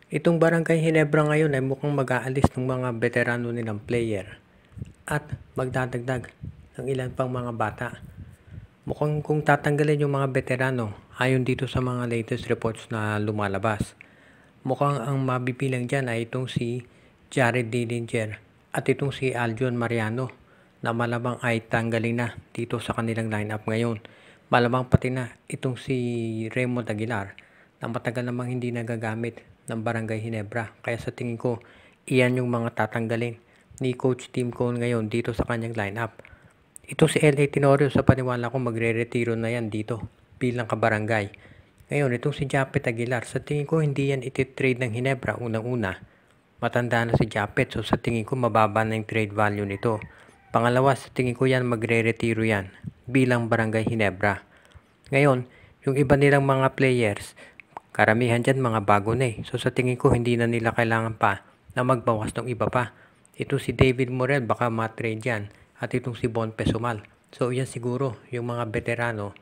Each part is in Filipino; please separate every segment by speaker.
Speaker 1: Itong Barangay Ginebra ngayon ay mukhang mag-aalis ng mga veterano nilang player at magdadagdag ng ilan pang mga bata. Mukhang kung tatanggalin yung mga veterano, ayon dito sa mga latest reports na lumalabas, mukhang ang mabibilang dyan ay itong si Jared Dillinger at itong si Aljon Mariano na malamang ay tanggalin na dito sa kanilang lineup ngayon. Malamang pati na itong si Raymond Aguilar na matagal namang hindi nagagamit ng Barangay Ginebra. Kaya sa tingin ko, iyan yung mga tatanggalin ni Coach Tim Cone ngayon dito sa kanyang lineup. Ito si L.A. Tenorio, sa paniwala ko magre-retiro na yan dito bilang kabarangay. Ngayon, itong si Japet Aguilar, sa tingin ko hindi yan iti-trade ng Ginebra unang-una. Matanda na si Japet, so sa tingin ko mababa na yung trade value nito. Pangalawa, sa tingin ko yan magre-retiro yan bilang Barangay Ginebra. Ngayon, yung iba nilang mga players, karamihan dyan mga bago na eh. So sa tingin ko hindi na nila kailangan pa na magbawas ng iba pa. Ito si David Morel, baka matrade yan. At itong si Bon Pesumal. So yan siguro yung mga veterano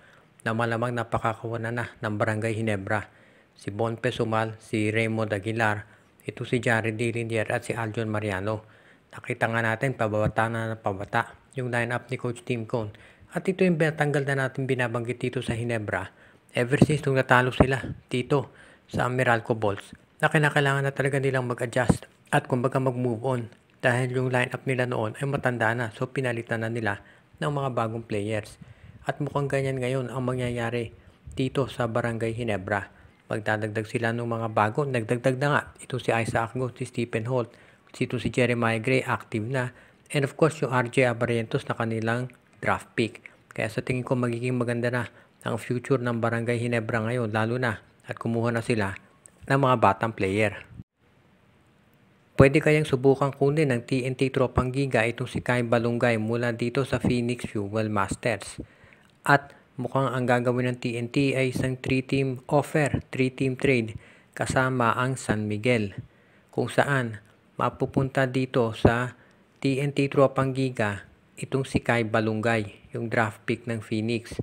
Speaker 1: na malamang napakakawanan na ng Barangay Ginebra. Si Bon Pesumal, si Raymond Aguilar, ito si Jared Dillinger at si Aljon Mariano. Nakita nga natin pababa na pababa yung lineup ni Coach Tim Cone. At ito yung tanggal na natin binabanggit dito sa Ginebra. Ever since nung natalo sila dito sa Meralco Bulls, na kailangan na talaga nilang mag-adjust at kumbaga mag-move on. Dahil yung lineup nila noon ay matanda na, so pinalitan na nila ng mga bagong players. At mukhang ganyan ngayon ang mangyayari dito sa Barangay Ginebra. Magdadagdag sila ng mga bago, nagdagdag na nga. Ito si Isaac Go, si Stephen Holt, ito si Jeremiah Gray, active na. And of course yung RJ Abarrientos na kanilang draft pick. Kaya sa tingin ko magiging maganda na ang future ng Barangay Ginebra ngayon, lalo na at kumuha na sila ng mga batang player. Pwede kayang subukan kunin ng TNT Tropang Giga itong si Kai Balungay mula dito sa Phoenix Fuel Masters. At mukhang ang gagawin ng TNT ay isang 3-team offer, 3-team trade kasama ang San Miguel. Kung saan mapupunta dito sa TNT Tropang Giga itong si Kai Balungay, yung draft pick ng Phoenix.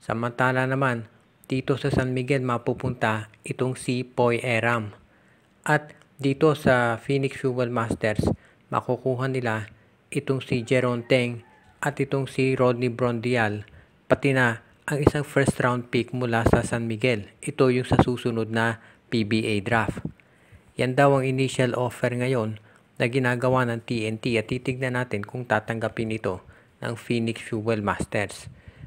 Speaker 1: Samantala naman dito sa San Miguel mapupunta itong si Poy Eram. At dito sa Phoenix Fuel Masters, makukuha nila itong si Jeron Teng at itong si Rodney Brondial, pati na ang isang first round pick mula sa San Miguel. Ito yung sa susunod na PBA draft. Yan daw ang initial offer ngayon na ginagawa ng TNT at titignan natin kung tatanggapin ito ng Phoenix Fuel Masters.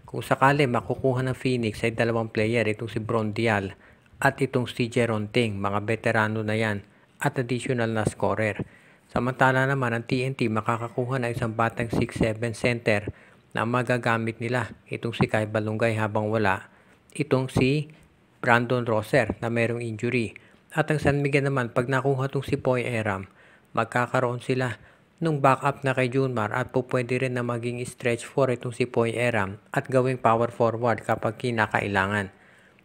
Speaker 1: Kung sakali makukuha ng Phoenix ay dalawang player, itong si Brondial at itong si Jeron Teng, mga veterano na yan at additional na scorer. Samantala naman ang TNT makakakuha ng isang batang 6'7" center na magagamit nila, itong si Kai Balungay habang wala itong si Brandon Roser na mayroong injury. At ang San Miguel naman, pag nakuha itong si Poy Eram, magkakaroon sila nung backup na kay Junmar at pwede rin na maging stretch 4 itong si Poy Eram at gawing power forward kapag kinakailangan.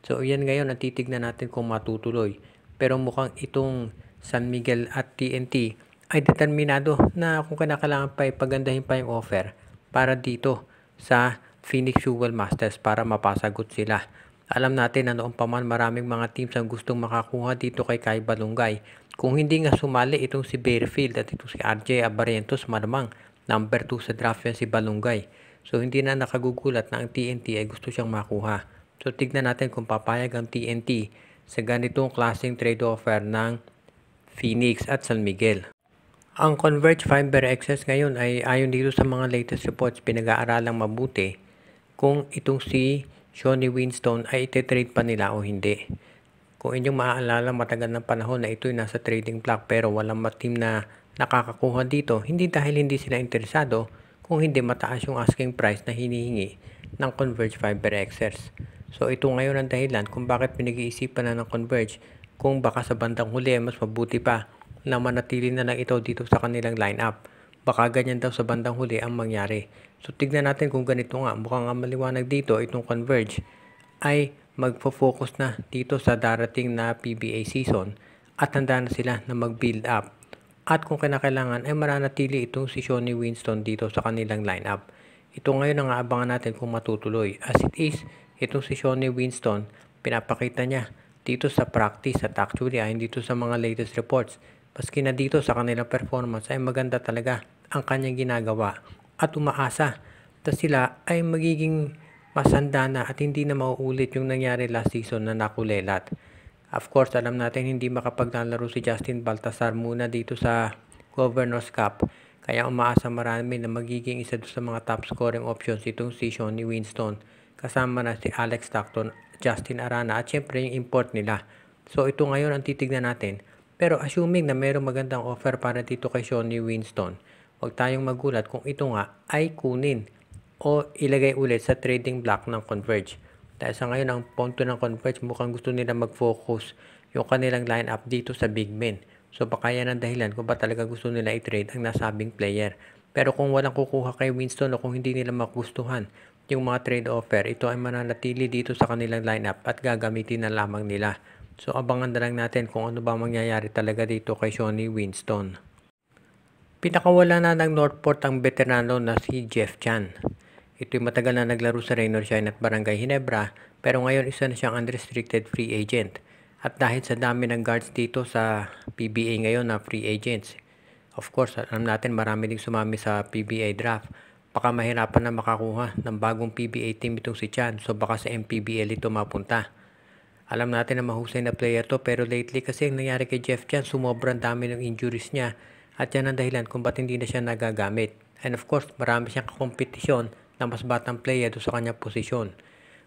Speaker 1: So yan ngayon ang titignan natin kung matutuloy. Pero mukhang itong San Miguel at TNT ay determinado na kung kailangan pa ipagandahin pa yung offer para dito sa Phoenix Fuel Masters para mapasagot sila. Alam natin na noon pa man maraming mga teams ang gustong makakuha dito kay Kai Balungay. Kung hindi nga sumali itong si Bearfield at itong si RJ Abarrientos, malamang number 2 sa draft yan si Balungay. So hindi na nakagugulat na ang TNT ay gusto siyang makuha. So tignan natin kung papayag ang TNT sa ganitong klaseng trade offer ng Phoenix at San Miguel. Ang Converge Fiber Excess ngayon ay ayon dito sa mga latest reports pinag-aaralang mabuti kung itong si Shawnee Winston ay iti-trade pa nila o hindi. Kung inyong maaalala, matagal ng panahon na ito'y nasa trading block pero walang team na nakakakuha dito, hindi dahil hindi sila interesado, kung hindi mataas yung asking price na hinihingi ng Converge Fiber Excess. So ito ngayon ang dahilan kung bakit pinag-iisipan na ng Converge kung baka sa bandang huli mas mabuti pa na manatili na lang ito dito sa kanilang lineup. Baka ganyan daw sa bandang huli ang mangyari. So tignan natin kung ganito nga. Mukhang maliwanag dito itong Converge ay magfo-focus na dito sa darating na PBA season at handa na sila na mag-build up. At kung kinakailangan ay mananatili itong si Shawnee Winston dito sa kanilang lineup. Ito ngayon ang aabangan natin kung matutuloy. As it is, itong si Shawnee Winston, pinapakita niya dito sa practice at actually ay dito sa mga latest reports. Maski na dito sa kanilang performance ay maganda talaga ang kanyang ginagawa at umaasa na sila ay magiging masanda na at hindi na mauulit yung nangyari last season na nakulelat. Of course, alam natin hindi makapaglalaro si Justin Baltasar muna dito sa Governor's Cup. Kaya umaasa marami na magiging isa sa mga top scoring options itong si Shawnee Winston. Kasama na si Alex Stockton, Justin Arana at syempre yung import nila. So ito ngayon ang titignan natin. Pero assuming na mayroong magandang offer para dito kay Shawnee Winston, huwag tayong magulat kung ito nga ay kunin o ilagay ulit sa trading block ng Converge. Dahil sa ngayon, ang punto ng Converge, mukhang gusto nila mag-focus yung kanilang lineup dito sa big men. So baka yan ang dahilan kung ba talaga gusto nila i-trade ang nasabing player. Pero kung walang kukuha kay Winston o kung hindi nila magustuhan yung mga trade offer, ito ay mananatili dito sa kanilang lineup at gagamitin na lamang nila. So abangan na lang natin kung ano ba mangyayari talaga dito kay Shawnee Winston. Pinakawala na ng Northport ang veterano na si Jeff Chan. Ito'y matagal na naglaro sa Raynor Shine at Barangay Ginebra, pero ngayon isa na siyang unrestricted free agent. At dahil sa dami ng guards dito sa PBA ngayon na free agents, of course, alam natin marami ding sumami sa PBA draft. Baka mahirapan na makakuha ng bagong PBA team itong si Chan, so baka sa MPBL ito mapunta. Alam natin na mahusay na player to, pero lately kasi ang nangyari kay Jeff Chan, sumobrang dami ng injuries niya at yan ang dahilan kung ba't hindi na siya nagagamit. And of course, marami siyang kakompetisyon na mas batang player doon sa kanyang posisyon.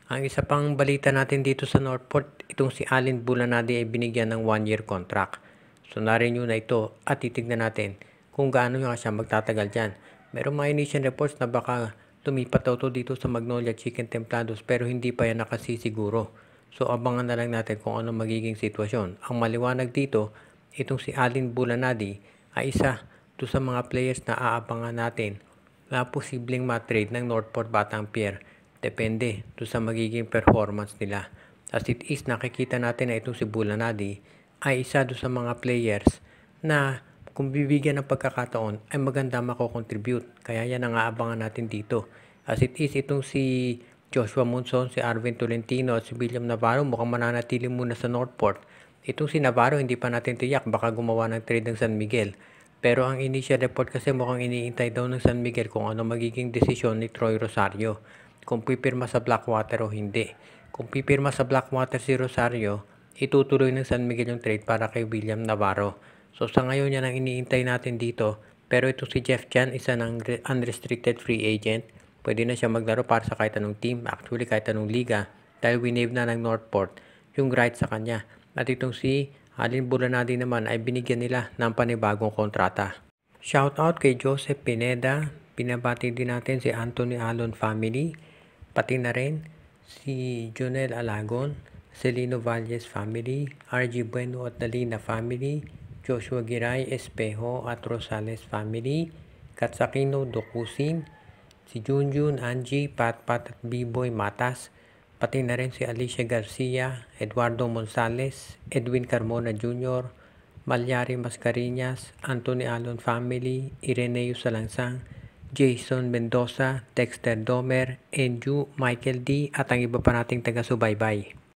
Speaker 1: Ang isa pang balita natin dito sa Northport, itong si Allen Bulanadi ay binigyan ng 1-year contract. So na-renew na ito at titignan natin kung gaano nga siya magtatagal dyan. Meron mga initial reports na baka lumipat daw to dito sa Magnolia Chicken Templados pero hindi pa yan nakasisiguro. So abangan na lang natin kung ano magiging sitwasyon. Ang maliwanag dito, itong si Allen Bulanadi ay isa to sa mga players na aabangan natin na posibleng matrade ng Northport Batang Pier. Depende doon sa magiging performance nila. As it is, nakikita natin na itong si Bulanadi ay isa doon sa mga players na kung bibigyan ng pagkakataon ay maganda mako-contribute. Kaya yan ang aabangan natin dito. As it is, itong si Joshua Monson, si Arvin Tolentino at si William Navarro mukhang mananatili muna sa Northport. Itong si Navarro hindi pa natin tiyak, baka gumawa ng trade ng San Miguel. Pero ang initial report kasi mukhang iniintay daw ng San Miguel kung ano magiging desisyon ni Troy Rosario. Kung pipirma sa Blackwater o hindi. Kung pipirma sa Blackwater si Rosario, itutuloy ng San Miguel yung trade para kay William Navarro. So sa ngayon yan ang iniintay natin dito. Pero ito si Jeff Chan, isa ng unrestricted free agent. Pwede na siya maglaro para sa kahit anong team, actually kahit anong liga. Dahil winave na ng Northport yung right sa kanya. At itong si Allen Bulanadi naman ay binigyan nila ng panibagong kontrata. Shoutout kay Joseph Pineda. Pinabati din natin si Anthony Alon family. Pati na rin si Jonel Alagon, Celino Valles family, RG Bueno at Dalina family, Joshua Giray Espejo at Rosales family, Katsakino Dokusin, si Junjun, Angie, Patpat at B-Boy Matas. Pati na rin si Alicia Garcia, Eduardo Monsales, Edwin Carmona Jr., Malyari Mascarinas, Anthony Alon family, Ireneo Salangsang, Jason Mendoza, Dexter Domer, Enju, Michael D. at ang iba pa nating taga-subaybay.